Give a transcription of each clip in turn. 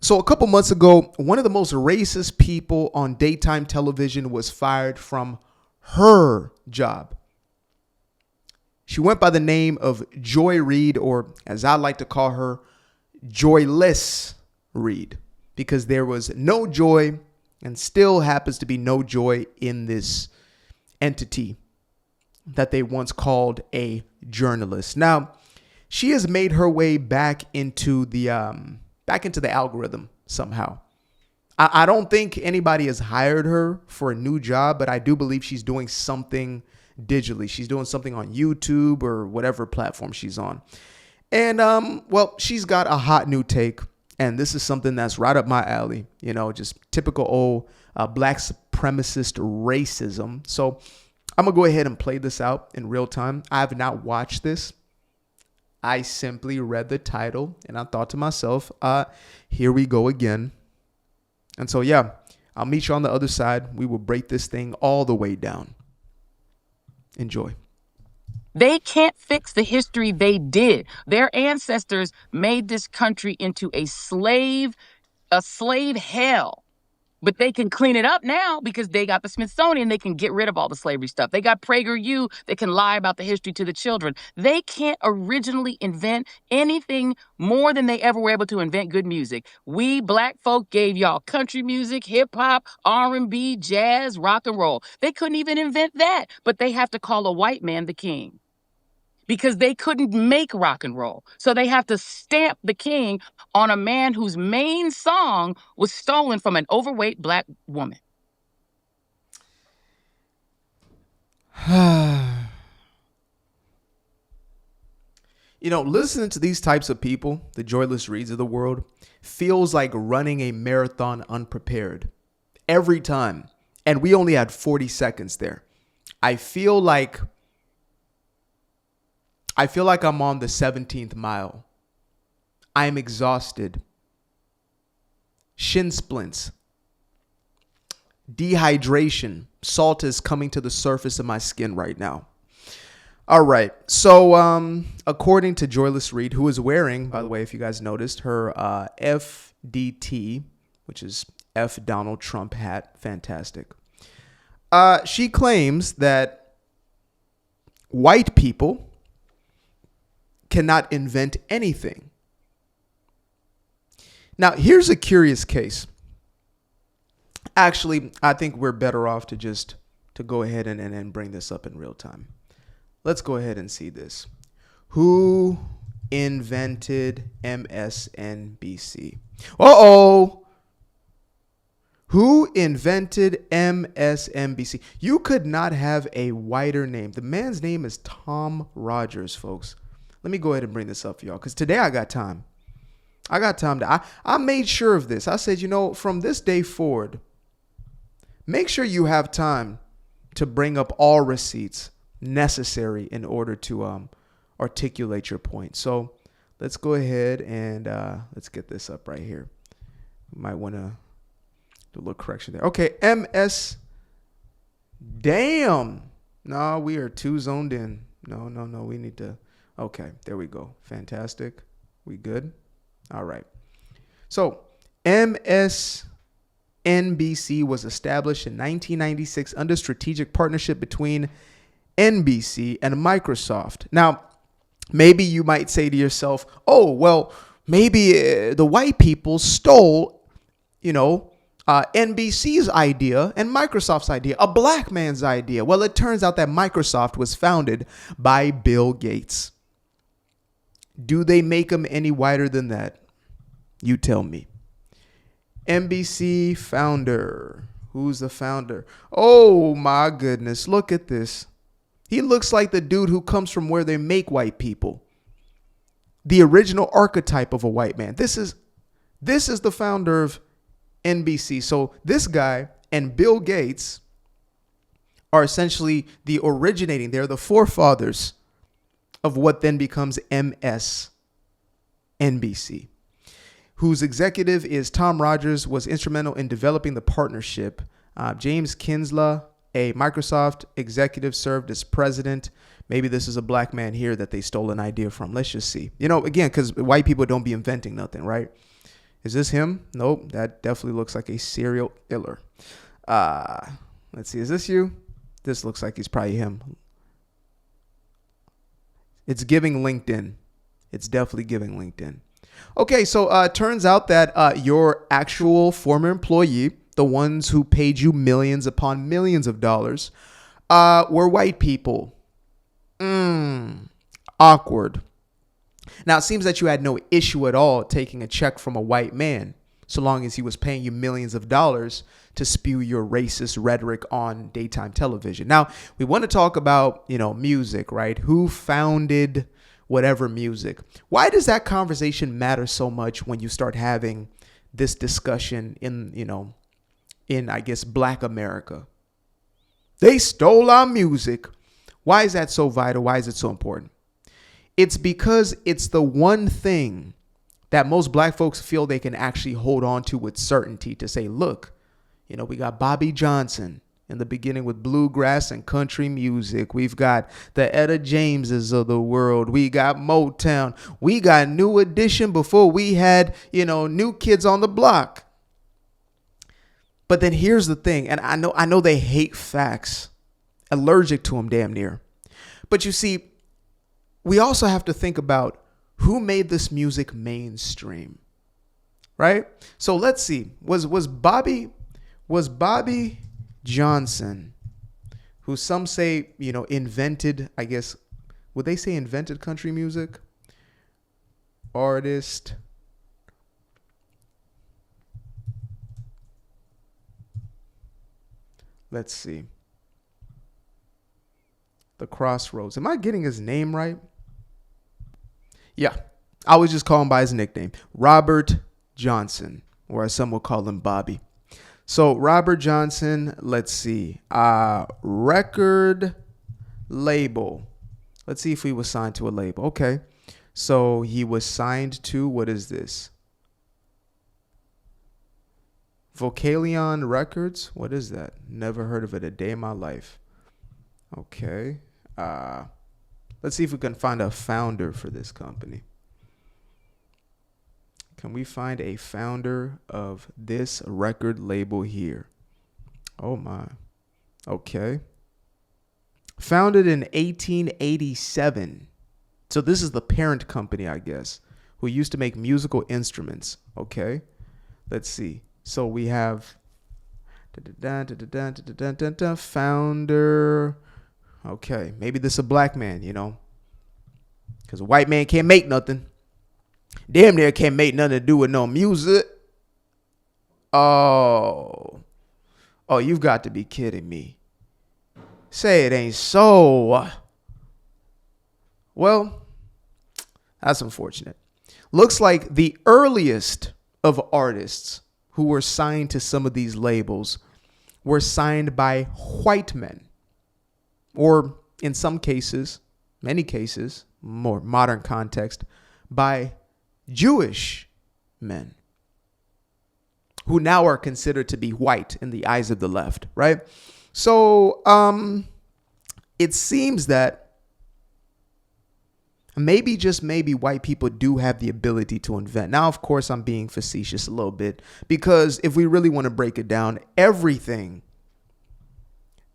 So a couple months ago, one of the most racist people on daytime television was fired from her job. She went by the name of Joy Reid, or as I like to call her, Joyless Reid, because there was no joy and still happens to be no joy in this entity that they once called a journalist. Now, she has made her way back into the algorithm somehow. I don't think anybody has hired her for a new job, but I do believe she's doing something digitally. She's doing something on YouTube or whatever platform she's on. And, well, she's got a hot new take. And this is something that's right up my alley, just typical old black supremacist racism. So I'm going to go ahead and play this out in real time. I have not watched this. I simply read the title and I thought to myself, here we go again. And so, yeah, I'll meet you on the other side. We will break this thing all the way down. Enjoy. They can't fix the history they did. Their ancestors made this country into a slave hell. But they can clean it up now because they got the Smithsonian. They can get rid of all the slavery stuff. They got PragerU. They can lie about the history to the children. They can't originally invent anything more than they ever were able to invent good music. We black folk gave y'all country music, hip hop, R&B, jazz, rock and roll. They couldn't even invent that, but they have to call a white man the king, because they couldn't make rock and roll. So they have to stamp the king on a man whose main song was stolen from an overweight black woman. Listening to these types of people, the Joyless Reids of the world, feels like running a marathon unprepared every time. And we only had 40 seconds there. I feel like I'm on the 17th mile. I am exhausted. Shin splints. Dehydration. Salt is coming to the surface of my skin right now. All right. So, according to Joyless Reid, who is wearing, by the way, if you guys noticed, her FDT, which is F Donald Trump hat. Fantastic. She claims that white people cannot invent anything. Now, here's a curious case. Actually, I think we're better off to go ahead and bring this up in real time. Let's go ahead and see this. Who invented MSNBC? Uh-oh. Who invented MSNBC? You could not have a whiter name. The man's name is Tom Rogers, folks. Let me go ahead and bring this up for y'all, because today I got time. I made sure of this. I said, from this day forward, make sure you have time to bring up all receipts necessary in order to articulate your point. So let's go ahead and let's get this up right here. You might want to do a little correction there. Okay, MS. Damn. No, we are too zoned in. No. We need to. Okay, there we go. Fantastic. We good? All right. So MSNBC was established in 1996 under strategic partnership between NBC and Microsoft. Now, maybe you might say to yourself, oh, well, maybe the white people stole, NBC's idea and Microsoft's idea, a black man's idea. Well, it turns out that Microsoft was founded by Bill Gates. Do they make them any whiter than that? You tell me. NBC founder. Who's the founder? Oh, my goodness. Look at this. He looks like the dude who comes from where they make white people. The original archetype of a white man. This is the founder of NBC. So this guy and Bill Gates are essentially they're the forefathers of what then becomes MSNBC, whose executive is Tom Rogers, was instrumental in developing the partnership. James Kinsella, a Microsoft executive, served as president. Maybe this is a black man here that they stole an idea from. Let's just see. Again, because white people don't be inventing nothing, right? Is this him? Nope. That definitely looks like a serial killer. Let's see. Is this you? This looks like he's probably him. It's giving LinkedIn. It's definitely giving LinkedIn. Okay, so it turns out that your actual former employee, the ones who paid you millions upon millions of dollars, were white people. Awkward. Now, it seems that you had no issue at all taking a check from a white man, so long as he was paying you millions of dollars to spew your racist rhetoric on daytime television. Now, we want to talk about, music, right? Who founded whatever music? Why does that conversation matter so much when you start having this discussion in I guess, Black America? They stole our music. Why is that so vital? Why is it so important? It's because it's the one thing that most Black folks feel they can actually hold on to with certainty to say, look, we got Bobby Johnson in the beginning with bluegrass and country music. We've got the Etta Jameses of the world. We got Motown. We got New Edition before we had, New Kids on the Block. But then here's the thing, and I know they hate facts, allergic to them damn near. But you see, we also have to think about who made this music mainstream, right? So let's see. Was Bobby Johnson, who some say, invented, I guess, would they say invented country music? Artist. Let's see. The Crossroads. Am I getting his name right? Yeah, I was just calling him by his nickname, Robert Johnson, or as some would call him, Bobby. So Robert Johnson, let's see, record label. Let's see if he was signed to a label. Okay, so he was signed to, what is this? Vocalion Records. What is that? Never heard of it a day in my life. Okay. Let's see if we can find a founder for this company. Can we find a founder of this record label here? Oh my. Okay. Founded in 1887. So this is the parent company, I guess, who used to make musical instruments. Okay. Let's see. So we have founder. Okay, maybe this is a Black man, because a white man can't make nothing. Damn near can't make nothing to do with no music. Oh, you've got to be kidding me. Say it ain't so. Well, that's unfortunate. Looks like the earliest of artists who were signed to some of these labels were signed by white men. Or in some cases, many cases, more modern context, by Jewish men who now are considered to be white in the eyes of the left, right? So it seems that maybe, just maybe, white people do have the ability to invent. Now, of course, I'm being facetious a little bit, because if we really want to break it down, everything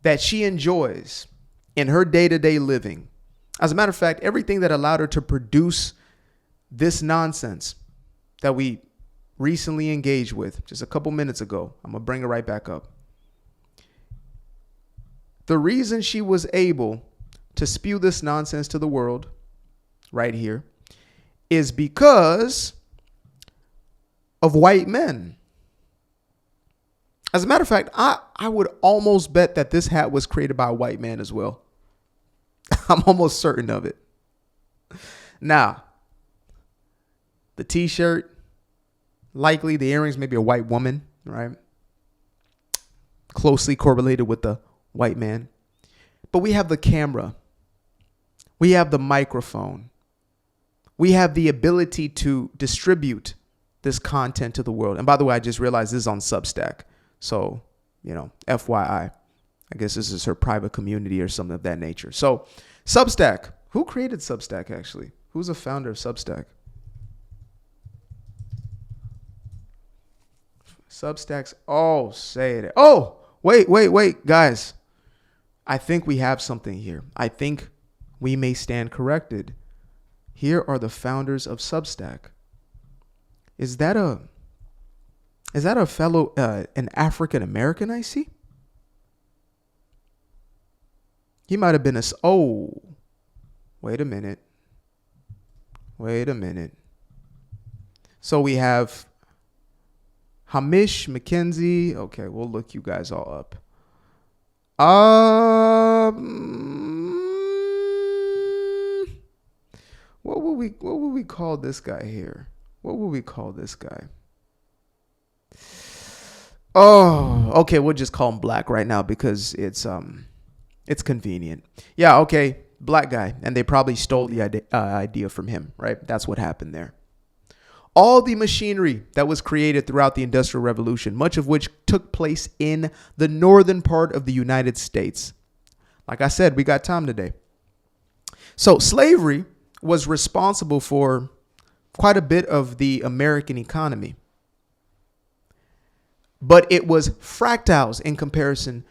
that she enjoys in her day-to-day living, as a matter of fact, everything that allowed her to produce this nonsense that we recently engaged with just a couple minutes ago, I'm going to bring it right back up. The reason she was able to spew this nonsense to the world right here is because of white men. As a matter of fact, I would almost bet that this hat was created by a white man as well. I'm almost certain of it. Now, the t-shirt, likely the earrings, maybe a white woman, right? Closely correlated with the white man. But we have the camera. We have the microphone. We have the ability to distribute this content to the world. And by the way, I just realized this is on Substack. So, FYI, I guess this is her private community or something of that nature. So Substack, who created Substack actually? Who's the founder of Substack? Substacks. Oh, say it. Oh, wait, guys. I think we have something here. I think we may stand corrected. Here are the founders of Substack. Is that a fellow, an African American I see? He might have been wait a minute. So we have Hamish McKenzie. Okay, we'll look you guys all up. What would we call this guy here? What would we call this guy? Oh, okay, we'll just call him Black right now because it's convenient. Yeah, okay, Black guy, and they probably stole the idea from him, right? That's what happened there. All the machinery that was created throughout the Industrial Revolution, much of which took place in the northern part of the United States. Like I said, we got time today. So slavery was responsible for quite a bit of the American economy. But it was fractals in comparison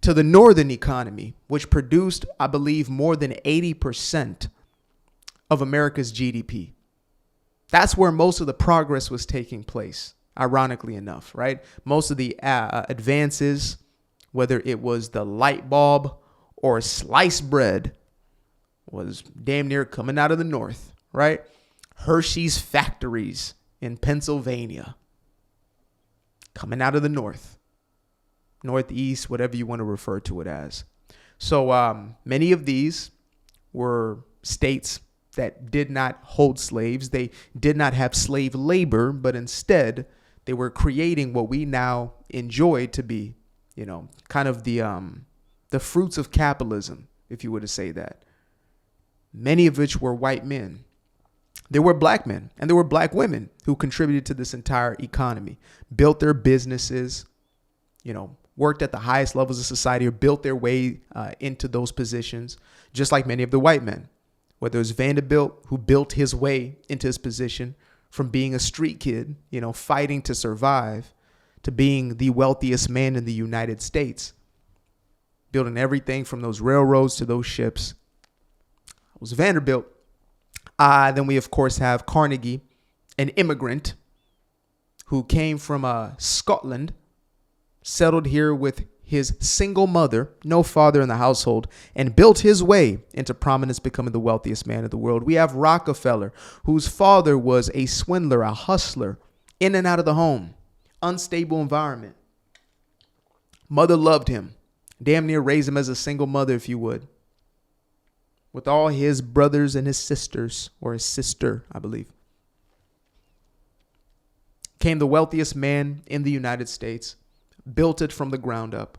to the northern economy, which produced, I believe, more than 80% of America's GDP. That's where most of the progress was taking place, ironically enough, right? Most of the advances, whether it was the light bulb or sliced bread, was damn near coming out of the north, right? Hershey's factories in Pennsylvania, coming out of the north, northeast, whatever you want to refer to it as. So many of these were states that did not hold slaves. They did not have slave labor, but instead they were creating what we now enjoy to be, kind of the fruits of capitalism, if you were to say that. Many of which were white men. There were black men and there were black women who contributed to this entire economy, built their businesses, worked at the highest levels of society or built their way into those positions, just like many of the white men. Whether it was Vanderbilt, who built his way into his position from being a street kid, fighting to survive, to being the wealthiest man in the United States, building everything from those railroads to those ships. It was Vanderbilt. Then we, of course, have Carnegie, an immigrant who came from Scotland, settled here with his single mother, no father in the household, and built his way into prominence, becoming the wealthiest man in the world. We have Rockefeller, whose father was a swindler, a hustler, in and out of the home, unstable environment. Mother loved him, damn near raised him as a single mother, if you would, with all his brothers and his sisters, or his sister, I believe. Came the wealthiest man in the United States, built it from the ground up.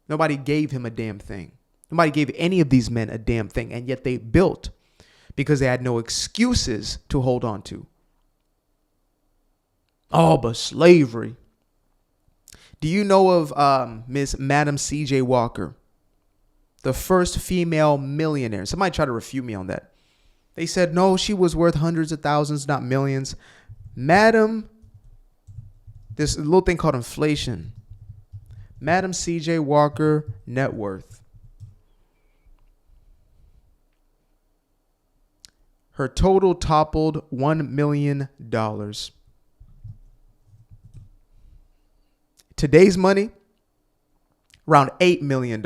Nobody gave him a damn thing. Nobody gave any of these men a damn thing, and yet they built because they had no excuses to hold on to. Oh, but slavery. Do you know of Miss Madam C.J. Walker, the first female millionaire? Somebody tried to refute me on that. They said, no, she was worth hundreds of thousands, not millions. Madam, this little thing called inflation. Madam C.J. Walker net worth. Her total toppled $1 million. Today's money, around $8 million.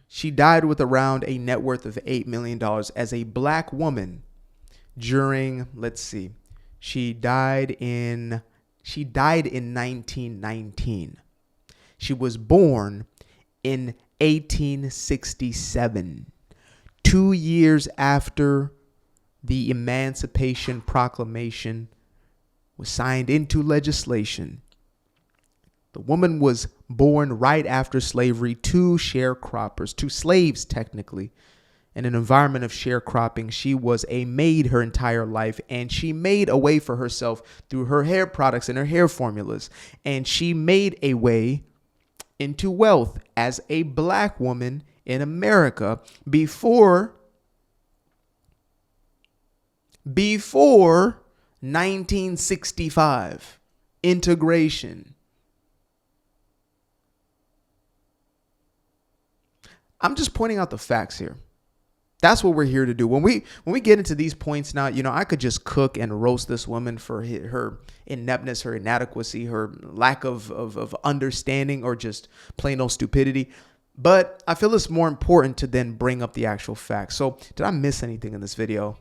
She died with around a net worth of $8 million as a black woman during, let's see, she died in 1919. She was born in 1867, 2 years after the Emancipation Proclamation was signed into legislation. The woman was born right after slavery to sharecroppers, to slaves technically. In an environment of sharecropping, she was a maid her entire life, and she made a way for herself through her hair products and her hair formulas. And she made a way into wealth as a black woman in America before 1965. Integration. I'm just pointing out the facts here. That's what we're here to do. When we get into these points now, I could just cook and roast this woman for her ineptness, her inadequacy, her lack of understanding, or just plain old stupidity. But I feel it's more important to then bring up the actual facts. So did I miss anything in this video?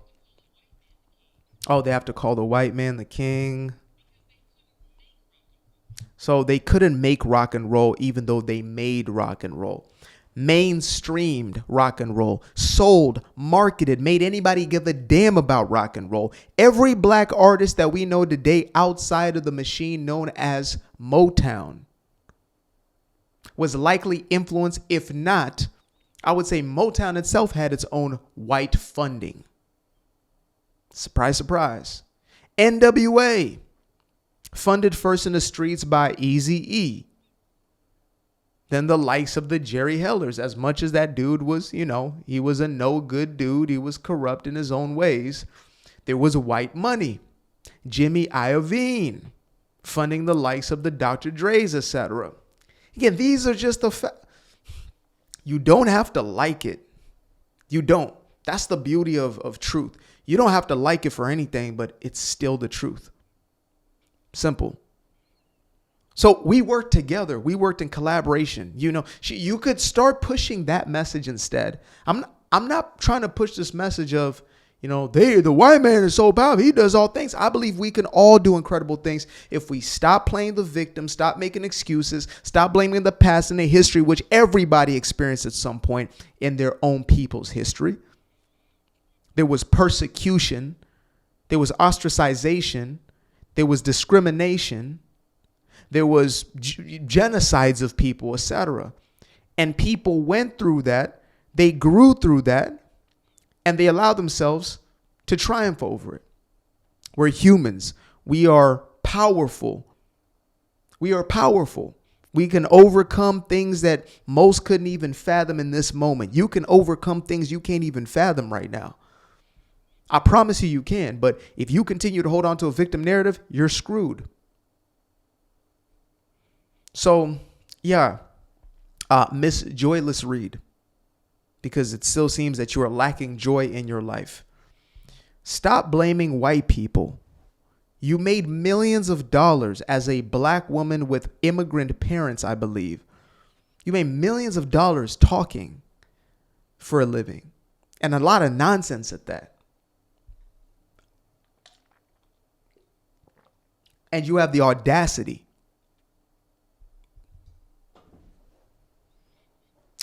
Oh, they have to call the white man the king. So they couldn't make rock and roll even though they made rock and roll. Mainstreamed rock and roll, sold, marketed, made anybody give a damn about rock and roll. Every black artist that we know today outside of the machine known as Motown was likely influenced. If not, I would say Motown itself had its own white funding. Surprise, surprise. NWA, funded first in the streets by Eazy-E. Then the likes of the Jerry Hellers, as much as that dude was, he was a no good dude. He was corrupt in his own ways. There was white money. Jimmy Iovine, funding the likes of the Dr. Dre's, etc. Again, these are just the facts. You don't have to like it. You don't. That's the beauty of truth. You don't have to like it for anything, but it's still the truth. Simple. So we worked together. We worked in collaboration. You could start pushing that message instead. I'm not trying to push this message of, the white man is so powerful. He does all things. I believe we can all do incredible things if we stop playing the victim, stop making excuses, stop blaming the past and the history, which everybody experienced at some point in their own people's history. There was persecution. There was ostracization. There was discrimination. There was genocides of people, etc. And people went through that. They grew through that. And they allowed themselves to triumph over it. We're humans. We are powerful. We are powerful. We can overcome things that most couldn't even fathom in this moment. You can overcome things you can't even fathom right now. I promise you can. But if you continue to hold on to a victim narrative, you're screwed. So, yeah, Miss Joyless Reed, because it still seems that you are lacking joy in your life. Stop blaming white people. You made millions of dollars as a black woman with immigrant parents, I believe. You made millions of dollars talking for a living, and a lot of nonsense at that. And you have the audacity.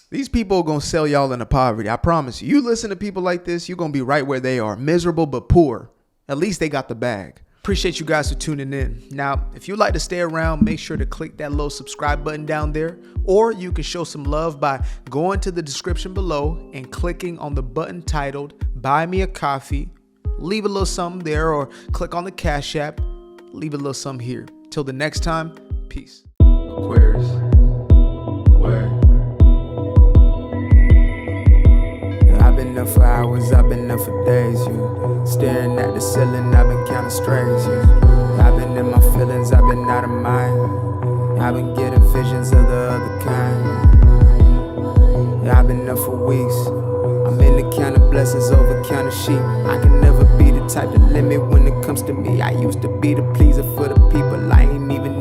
These people are going to sell y'all into poverty. I promise you. You listen to people like this, you're going to be right where they are. Miserable but poor. At least they got the bag. Appreciate you guys for tuning in. Now, if you'd like to stay around, make sure to click that little subscribe button down there. Or you can show some love by going to the description below and clicking on the button titled Buy Me a Coffee. Leave a little something there, or click on the Cash App. Leave a little something here. Till the next time, peace. Aquarius. Where? I've been up for hours, I've been up for days, staring at the ceiling, I've been counting strays, I've been in my feelings, I've been out of mind, I've been getting visions of the other kind, I've been up for weeks, I'm in the count of blessings over count of sheep. I can never be the type to limit when it comes to me. I used to be the pleaser for the people, I ain't even